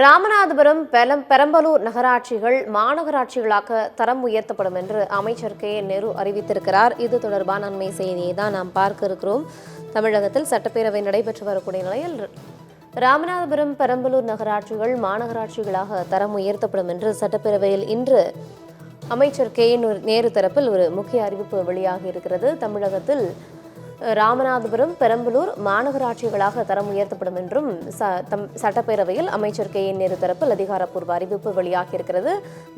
ராமநாதபுரம் பெரம்பலூர் நகராட்சிகள் மாநகராட்சிகளாக தரம் உயர்த்தப்படும் என்று அமைச்சர் கே நேரு அறிவித்திருக்கிறார். இது தொடர்பான அண்மை செய்தியை தான் நாம் பார்க்க இருக்கிறோம். தமிழகத்தில் சட்டப்பேரவை நடைபெற்று வரக்கூடிய நிலையில் ராமநாதபுரம் பெரம்பலூர் நகராட்சிகள் மாநகராட்சிகளாக தரம் உயர்த்தப்படும் என்று சட்டப்பேரவையில் இன்று அமைச்சர் கே நேரு தரப்பில் ஒரு முக்கிய அறிவிப்பு வெளியாகி இருக்கிறது. தமிழகத்தில் ராமநாதபுரம் பெரம்பலூர் மாநகராட்சிகளாக தரம் உயர்த்தப்படும் என்றும் சட்டப்பேரவையில் அமைச்சர் கே நேரு தரப்பில் அதிகாரப்பூர்வ அறிவிப்பு வெளியாகியிருக்கிறது.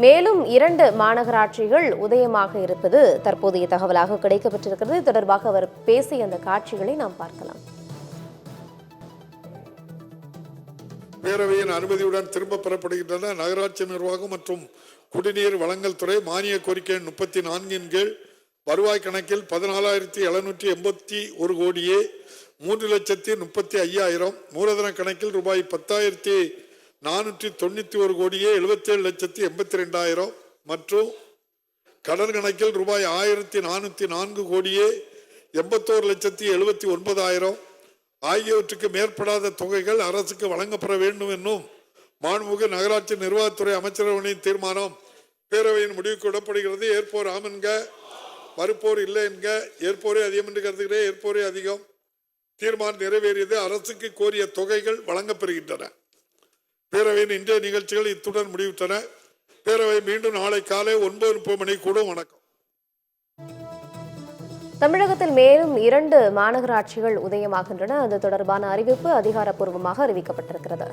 மேலும் 2 மாநகராட்சிகள் உதயமாக இருப்பது தற்போதைய தகவலாக கிடைக்கப்பட்டிருக்கிறது. தொடர்பாக அவர் பேசிய அந்த காட்சிகளை நாம் பார்க்கலாம். பேரவையின் அனுமதியுடன் திரும்ப பெறப்படுகின்றன. நகராட்சி நிர்வாகம் மற்றும் குடிநீர் வழங்கல் துறை மானிய கோரிக்கை 34 கீழ் வருவாய் கணக்கில் 14,781 கோடியே 3,35,000, மூலதன கணக்கில் ரூபாய் 10,491 கோடியே 77,82,000 மற்றும் கடன் கணக்கில் ரூபாய் 1,404 கோடியே 81,79,000 ஆகியவற்றுக்கு மேற்படாத தொகைகள் அரசுக்கு வழங்கப்பட வேண்டும் என்னும் மாண்புமிகு நகராட்சி நிர்வாகத்துறை அமைச்சரவையின் தீர்மானம் பேரவையின் முடிவுக்கு விடப்படுகிறது. ஏற்போர் ஆம் என்க, மறுப்போர் இல்லை என்க. ஏற்போரே அதிகம் என்று கருதுகிறேன். ஏற்போரே அதிகம். தீர்மானம் நிறைவேறியது. அரசுக்கு கோரிய தொகைகள் வழங்கப்பெறுகின்றன. பேரவையின் இன்றைய நிகழ்ச்சிகள் இத்துடன் முடிவுற்றன. பேரவை மீண்டும் நாளை காலை 9:30 மணி கூடும். வணக்கம். தமிழகத்தில் மேலும் 2 மாநகராட்சிகள் உதயமாகின்றன. அது தொடர்பான அறிவிப்பு அதிகாரப்பூர்வமாக அறிவிக்கப்பட்டிருக்கிறது.